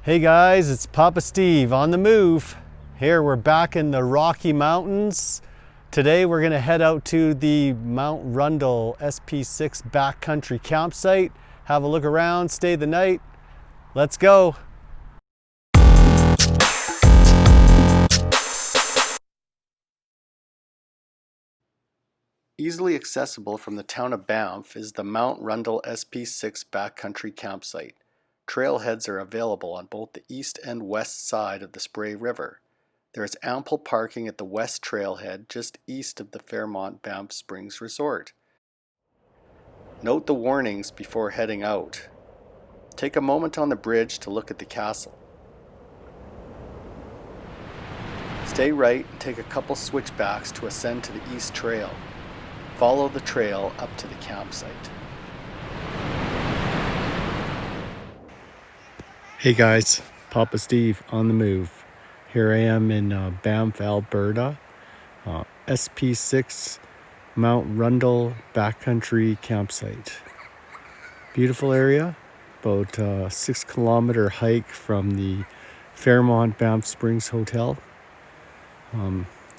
Hey guys, it's Papa Steve on the move. Here we're back in the Rocky Mountains. Today we're gonna head out to the Mount Rundle SP6 backcountry campsite, have a look around, stay the night. Let's go. Easily accessible from the town of Banff is the Mount Rundle SP6 backcountry campsite. Trailheads are available on both the east and west side of the Spray River. There is ample parking at the west trailhead just east of the Fairmont Banff Springs Resort. Note the warnings before heading out. Take a moment on the bridge to look at the castle. Stay right and take a couple switchbacks to ascend to the east trail. Follow the trail up to the campsite. Hey guys, Papa Steve on the move. Here I am in Banff, Alberta, SP6 Mount Rundle backcountry campsite. Beautiful area, about a 6-kilometer hike from the Fairmont Banff Springs Hotel.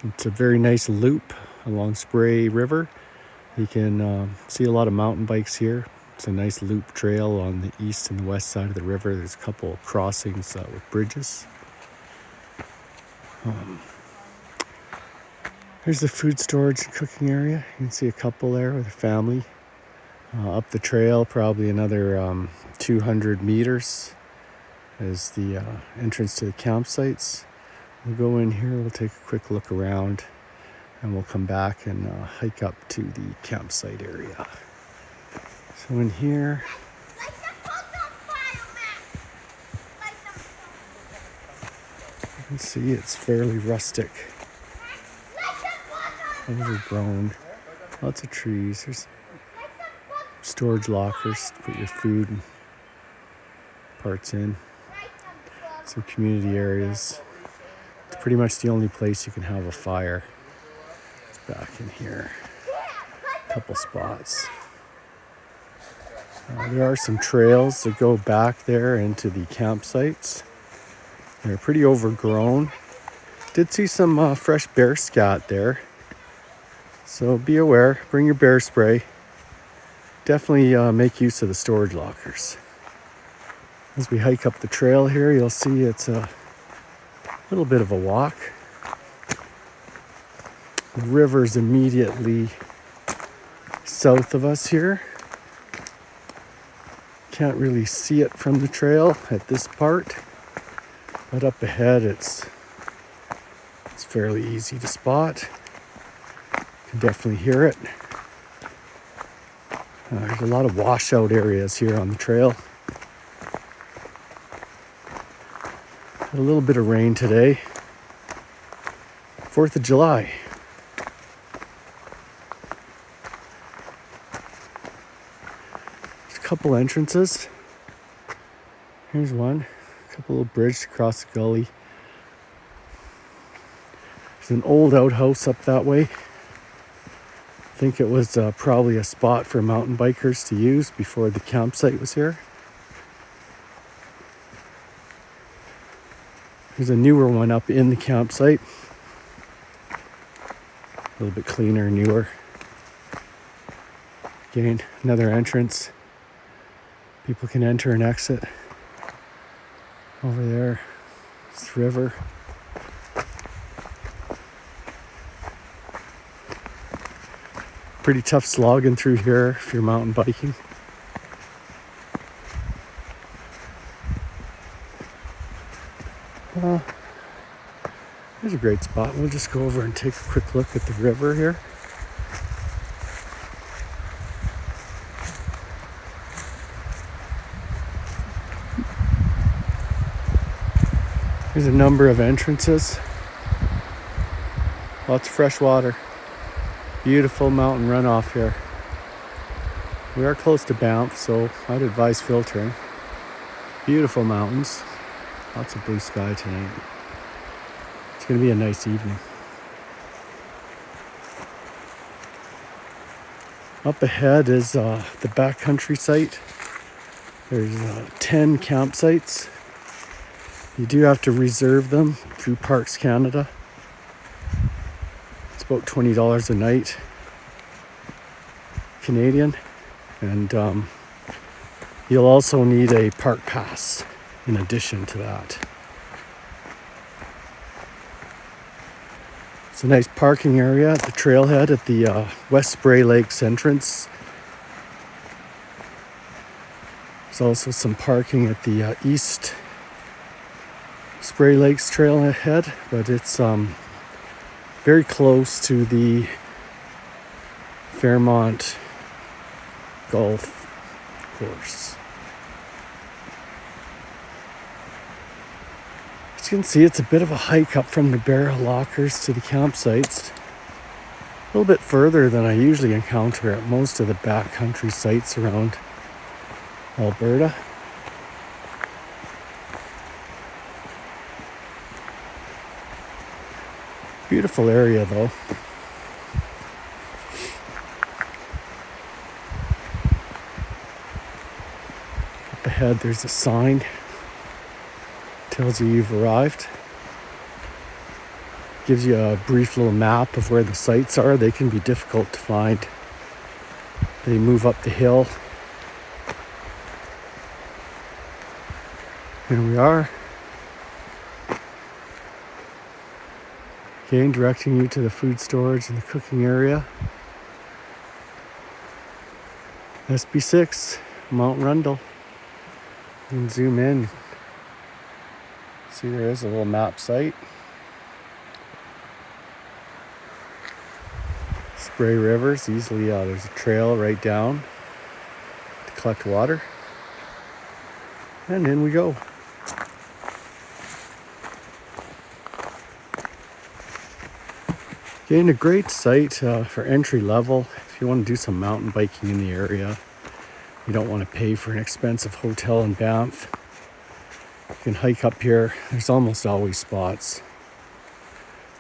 It's a very nice loop along Spray River. You can see a lot of mountain bikes here. It's a nice loop trail on the east and the west side of the river. There's a couple of crossings with bridges. Here's the food storage and cooking area. You can see a couple there with a family. Up the trail, probably another 200 meters is the entrance to the campsites. We'll go in here, we'll take a quick look around, and we'll come back and hike up to the campsite area. So in here, you can see it's fairly rustic, overgrown, lots of trees. There's storage lockers to put your food and parts in, some community areas. It's pretty much the only place you can have a fire. It's back in here, a couple spots. There are some trails that go back there into the campsites. They're pretty overgrown. Did see some fresh bear scat there. So be aware, bring your bear spray. Definitely make use of the storage lockers. As we hike up the trail here, you'll see it's a little bit of a walk. The river's immediately south of us here. Can't really see it from the trail at this part, but up ahead it's fairly easy to spot. You can definitely hear it. There's a lot of washout areas here on the trail. Had a little bit of rain today. 4th of July. Couple entrances. Here's one. A couple little bridges to cross the gully. There's an old outhouse up that way. I think it was probably a spot for mountain bikers to use before the campsite was here. There's a newer one up in the campsite. A little bit cleaner, newer. Again, another entrance. People can enter and exit. Over there, it's the river. Pretty tough slogging through here if you're mountain biking. Here's a great spot. We'll just go over and take a quick look at the river here. There's a number of entrances. Lots of fresh water. Beautiful mountain runoff here. We are close to Banff, so I'd advise filtering. Beautiful mountains. Lots of blue sky tonight. It's going to be a nice evening. Up ahead is the backcountry site. There's 10 campsites You do have to reserve them through Parks Canada. It's about $20 a night Canadian, and you'll also need a park pass in addition to that. It's a nice parking area at the trailhead at the West Spray Lakes entrance. There's also some parking at the East Spray Lakes trailhead, but it's very close to the Fairmont Golf Course. As you can see, it's a bit of a hike up from the barrel lockers to the campsites. A little bit further than I usually encounter at most of the backcountry sites around Alberta. Beautiful area though. Up ahead there's a sign. Tells you you've arrived. Gives you a brief little map of where the sites are. They can be difficult to find. They move up the hill. Here we are. Again, directing you to the food storage and the cooking area. SB6, Mount Rundle. You can zoom in. See, there is a little map site. Spray Rivers, easily there's a trail right down to collect water. And in we go. Again, a great site for entry level. If you want to do some mountain biking in the area, you don't want to pay for an expensive hotel in Banff. You can hike up here. There's almost always spots.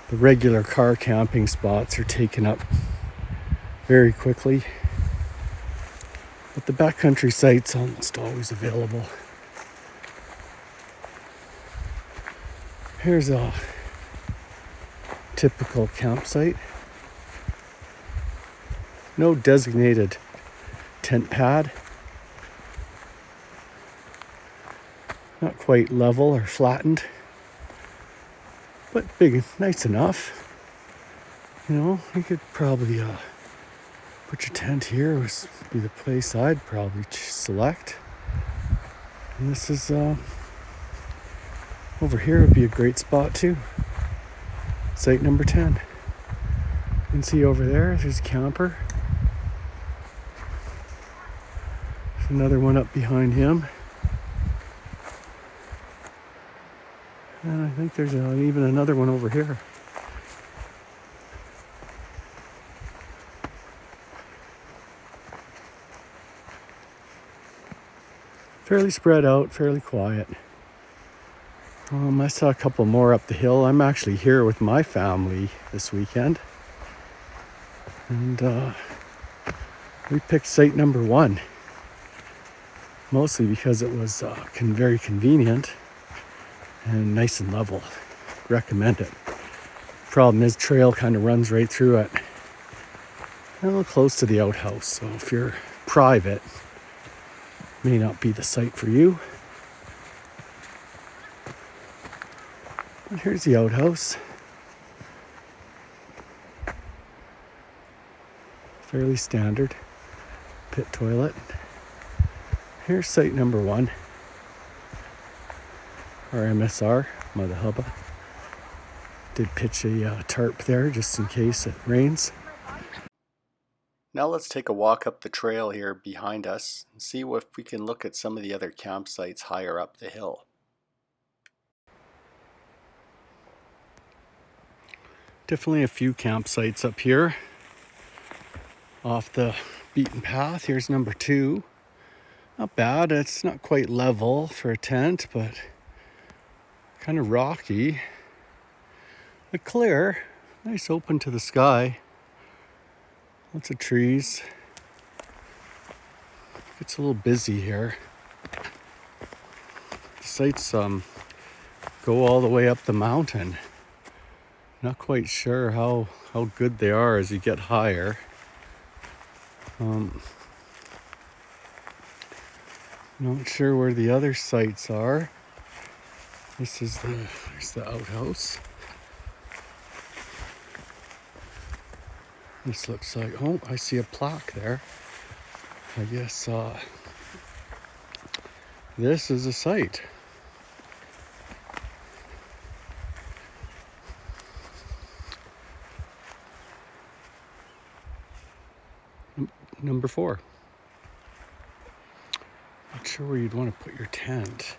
The regular car camping spots are taken up very quickly, but the backcountry site's almost always available. Here's a typical campsite. No designated tent pad. Not quite level or flattened, but big, nice enough. You know, you could probably put your tent here. Would be the place I'd probably select. And this is over here would be a great spot too. Site number 10. You can see over there's a camper. There's another one up behind him. And I think there's even another one over here. Fairly spread out, fairly quiet. I saw a couple more up the hill. I'm actually here with my family this weekend. And we picked site number 1. Mostly because it was very convenient and nice and level. Recommend it. Problem is, trail kind of runs right through it. A little close to the outhouse, so if you're private, may not be the site for you. And here's the outhouse. Fairly standard pit toilet. Here's site number 1. Our MSR, Mother Hubba. Did pitch a tarp there just in case it rains. Now let's take a walk up the trail here behind us and see if we can look at some of the other campsites higher up the hill. Definitely a few campsites up here off the beaten path. Here's number 2. Not bad. It's not quite level for a tent, but kind of rocky. But clear. Nice open to the sky. Lots of trees. It's a little busy here. The site's go all the way up the mountain. Not quite sure how good they are as you get higher. Not sure where the other sites are. There's the outhouse. This looks like, oh, I see a plaque there. I guess this is a site. Number 4. Not sure where you'd want to put your tent.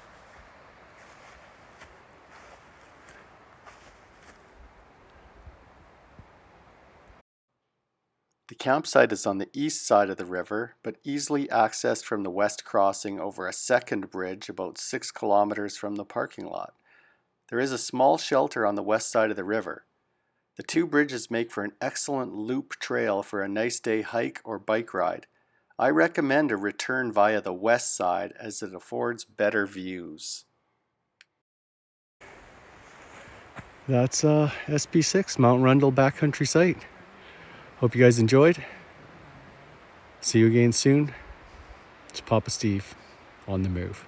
The campsite is on the east side of the river, but easily accessed from the west crossing over a second bridge about 6 kilometers from the parking lot. There is a small shelter on the west side of the river. The 2 bridges make for an excellent loop trail for a nice day hike or bike ride. I recommend a return via the west side as it affords better views. That's SP6 Mount Rundle Backcountry Site. Hope you guys enjoyed. See you again soon. It's Papa Steve on the move.